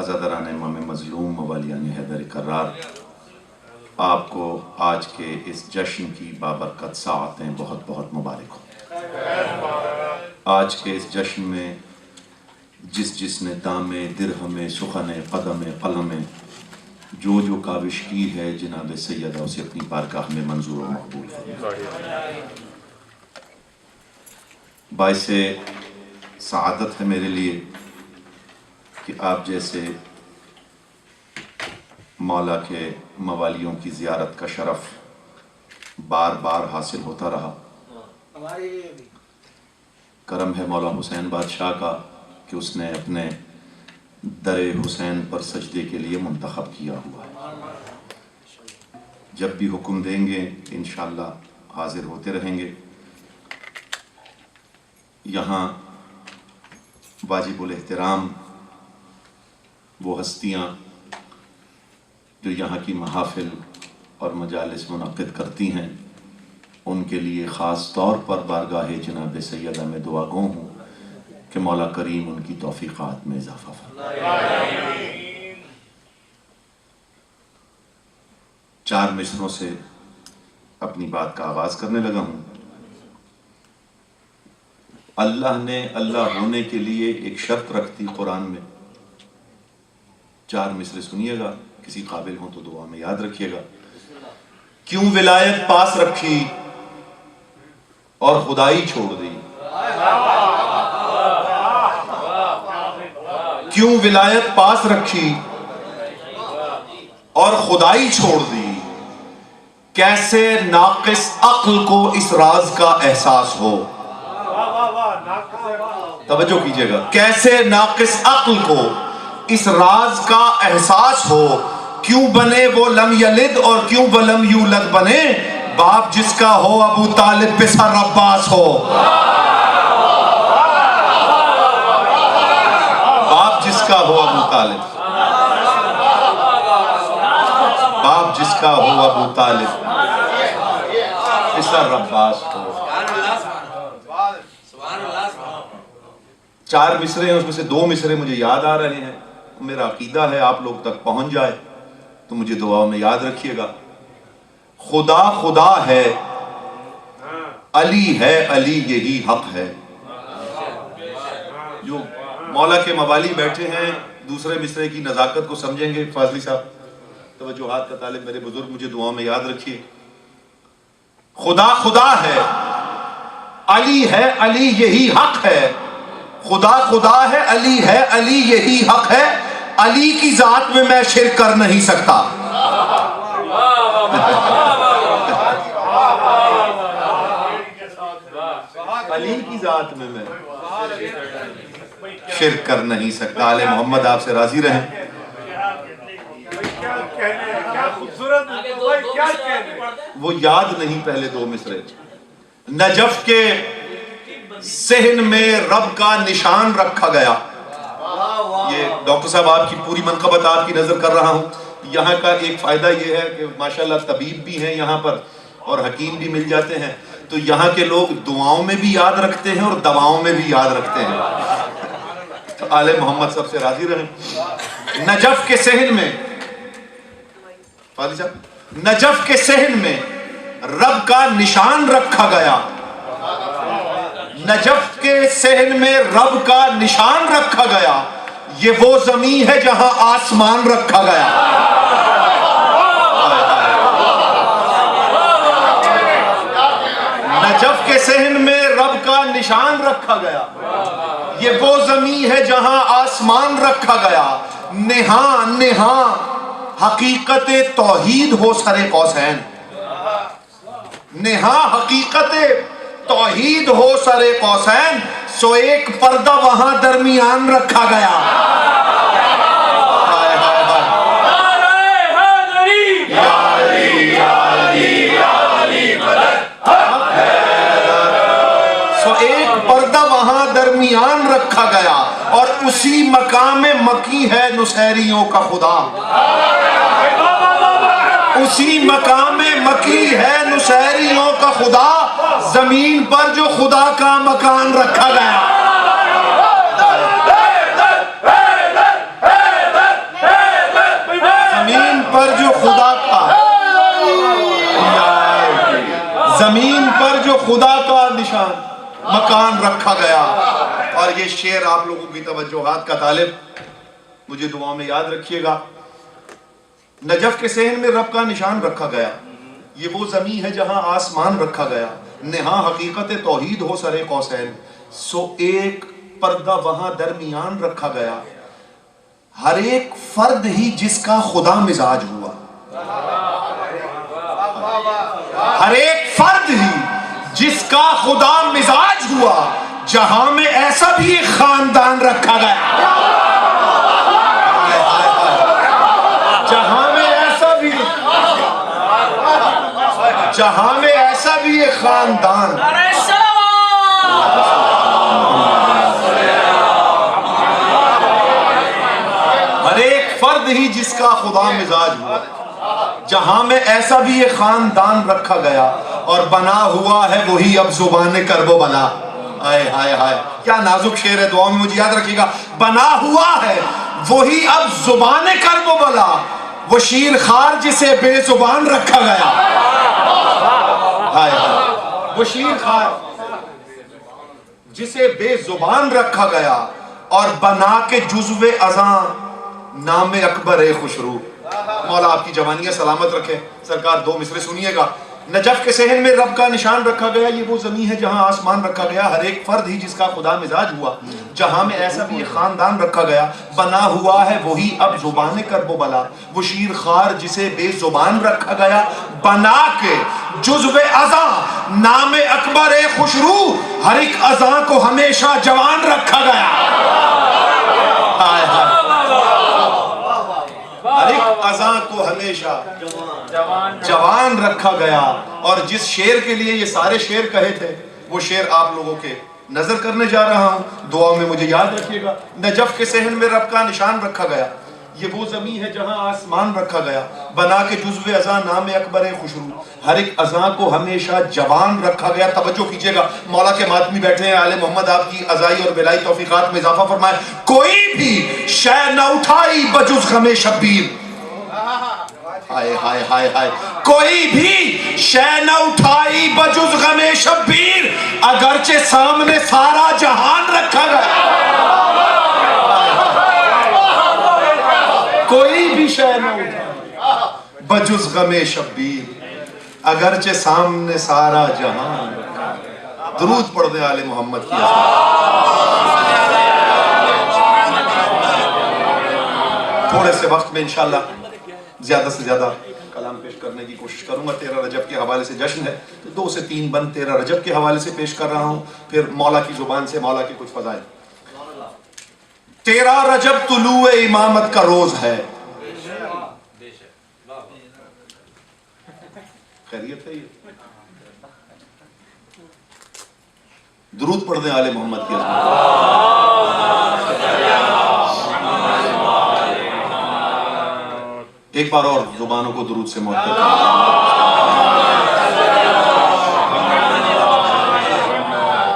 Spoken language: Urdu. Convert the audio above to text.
عزاداران امام مظلوم موالیان حیدر کرار، آپ کو آج کے اس جشن کی بابرکت ساعتیں بہت بہت مبارک ہوں۔ آج کے اس جشن میں جس نے دام درہم سخن قدم قلم جو کاوش کی ہے، جناب سیدہ اسے اپنی بارگاہ میں منظور و مقبول فرمائے۔ باعث سعادت ہے میرے لیے کہ آپ جیسے مولا کے موالیوں کی زیارت کا شرف بار بار حاصل ہوتا رہا۔ کرم ہے مولا حسین بادشاہ کا کہ اس نے اپنے در حسین پر سجدے کے لیے منتخب کیا ہوا ہے۔ جب بھی حکم دیں گے انشاءاللہ حاضر ہوتے رہیں گے۔ یہاں واجب الاحترام وہ ہستیاں جو یہاں کی محافل اور مجالس منعقد کرتی ہیں، ان کے لیے خاص طور پر بارگاہ جناب سیدہ میں دعا گو ہوں کہ مولا کریم ان کی توفیقات میں اضافہ فرمائے۔ 4 مصروں سے اپنی بات کا آغاز کرنے لگا ہوں۔ اللہ نے اللہ ہونے کے لیے ایک شرط رکھ دی قرآن میں۔ 4 مصرے سنیے گا، کسی قابل ہوں تو دعا میں یاد رکھیے گا۔ کیوں ولایت پاس رکھی اور خدائی چھوڑ دی، کیوں ولایت پاس رکھی اور خدائی چھوڑ دی، کیسے ناقص عقل کو اس راز کا احساس ہو۔ توجہ کیجئے گا، کیسے ناقص عقل کو اس راز کا احساس ہو، کیوں بنے وہ لم یلد اور کیوں ولم یولد بنے، باپ جس کا ہو ابو طالب پہ سر عباس ہو، باپ جس کا ہو ابو طالب، باپ جس کا ہو ابو طالب پہ سر عباس ہو۔ 4 مصرے ہیں، اس میں سے 2 مصرے مجھے یاد آ رہے ہیں۔ میرا عقیدہ ہے آپ لوگ تک پہنچ جائے تو مجھے دعاؤں میں یاد رکھیے گا۔ خدا خدا ہے، علی ہے، علی یہی حق ہے۔ جو مولا کے موالی بیٹھے ہیں دوسرے مصرے کی نزاکت کو سمجھیں گے۔ فاضلی صاحب توجہات کا طالب میرے بزرگ، مجھے دعاؤں میں یاد رکھیے۔ خدا خدا ہے، علی ہے، علی یہی حق ہے۔ خدا خدا ہے، علی ہے، علی یہی حق ہے۔ علی کی ذات میں میں شرک کر نہیں سکتا۔ علی کی ذات میں میں شرک کر نہیں سکتا۔ آل محمد آپ سے راضی رہیں۔ وہ یاد نہیں پہلے 2 مصرے۔ نجف کے صحن میں رب کا نشان رکھا گیا۔ یہ ڈاکٹر صاحب آپ کی پوری منقبت آپ کی نظر کر رہا ہوں۔ یہاں کا ایک فائدہ یہ ہے کہ ماشاءاللہ طبیب بھی ہیں یہاں پر اور حکیم بھی مل جاتے ہیں، تو یہاں کے لوگ دعاؤں میں بھی یاد رکھتے ہیں اور دواؤں میں بھی یاد رکھتے ہیں۔ تو آل محمد سب سے راضی رہیں۔ نجف کے صحن میں، فاضل صاحب، نجف کے صحن میں رب کا نشان رکھا گیا۔ نجف کے صحن میں رب کا نشان رکھا گیا۔ یہ وہ زمین ہے جہاں آسمان رکھا گیا۔ نجف کے صحن میں رب کا نشان رکھا گیا۔ یہ وہ زمین ہے جہاں آسمان رکھا گیا۔ نہاں نہاں حقیقت توحید ہو سر قوسین، نہاں حقیقت توحید ہو سر قوسین، سو ایک پردہ وہاں درمیان رکھا گیا۔ سو ایک پردہ وہاں درمیان رکھا گیا، اور اسی مقام مکی ہے نصیریوں کا خدا۔ اسی مقام مکی ہے نصیریوں کا خدا، زمین پر جو خدا کا مکان رکھا گیا۔ پر جو خدا کا زمین پر جو خدا کا نشان مکان رکھا گیا. اور یہ شعر آپ لوگوں کی توجہات کا طالب مجھے دعاؤں میں یاد رکھیے گا. نجف کے صحن میں رب کا نشان رکھا گیا. یہ وہ زمین ہے جہاں آسمان رکھا گیا. نہاں حقیقت توحید ہو سر قوسین. سو ایک پردہ وہاں درمیان رکھا گیا. ہر ایک فرد ہی جس کا خدا مزاج ہوا. ہر ایک فرد ہی جس کا خدا مزاج ہوا. جہاں میں ایسا بھی ایک خاندان رکھا گیا. جہاں میں ایسا بھی ایک خاندان. ہر ایک فرد ہی جس کا خدا مزاج ہوا. جہاں میں ایسا بھی ایک خاندان رکھا گیا. اور بنا ہوا ہے وہی اب زبان کرب و بلا. آئے ہائے ہائے کیا نازک شعر ہے. دعا میں مجھے یاد رکھیے گا. بنا ہوا ہے وہی اب زبان کرب و بلا. وہ شیر خار جسے بے زبان رکھا گیا. وہ شیر خار جسے بے زبان رکھا گیا. اور بنا کے جزو اذاں نام اکبر خوشرو. مولا آپ کی جوانیاں سلامت رکھے. سرکار دو مصرے سنیے گا. نجف کے صحن میں رب کا نشان رکھا گیا. یہ وہ زمین ہے جہاں آسمان رکھا گیا. ہر ایک فرد ہی جس کا خدا مزاج ہوا. جہاں میں ایسا بھی ایک خاندان رکھا گیا. بنا ہوا ہے وہی اب زبان کرب و بلا. وہ شیر خار جسے بے زبان رکھا گیا. بنا کے جزو اذاں نام اکبر خوشرو. ہر ایک اذاں کو ہمیشہ جوان رکھا گیا. ہر ایک اذاں کو ہمیشہ جوان رکھا گیا. اور جس شعر کے لیے یہ سارے شعر کہے تھے وہ شعر آپ لوگوں کے نظر کرنے جا رہا ہوں. دعاؤں میں مجھے یاد رکھیے گا. نجف کے صحن میں رب کا نشان رکھا گیا. یہ وہ زمین ہے جہاں آسمان رکھا گیا. بنا کے جزو اذاں نام اکبر خوشرو. ہر ایک اذاں کو ہمیشہ جوان رکھا گیا. توجہ کیجئے گا. مولا کے ماتمی بیٹھے ہیں. آل محمد آپ کی عزائی اور بلائی توفیقات میں اضافہ فرمائے. کوئی بھی شے نہ اٹھائی بجز غم شبیر. ہائے ہائے ہائے ہائے. کوئی بھی شے نہ اٹھائی بجز غم شبیر. اگرچہ سامنے سارا جہان رکھا گیا. کوئی بھی شے نہ اٹھائی بجز غم شبیر. اگرچہ سامنے سارا جہان رکھا گیا. درود پڑھ دیں آل محمد کی. تھوڑے سے وقت میں انشاءاللہ زیادہ سے زیادہ کلام پیش کرنے کی کوشش کروں گا. 13 رجب کے حوالے سے جشن ہے تو 2 سے 3 بند 13 رجب کے حوالے سے پیش کر رہا ہوں. پھر مولا کی زبان سے مولا کی کچھ فضائل. 13 رجب طلوع امامت کا روز ہے. خیریت ہے یہ. درود پڑھ دیں آل محمد کی. ایک بار اور زبانوں کو درود سے معطر کریں.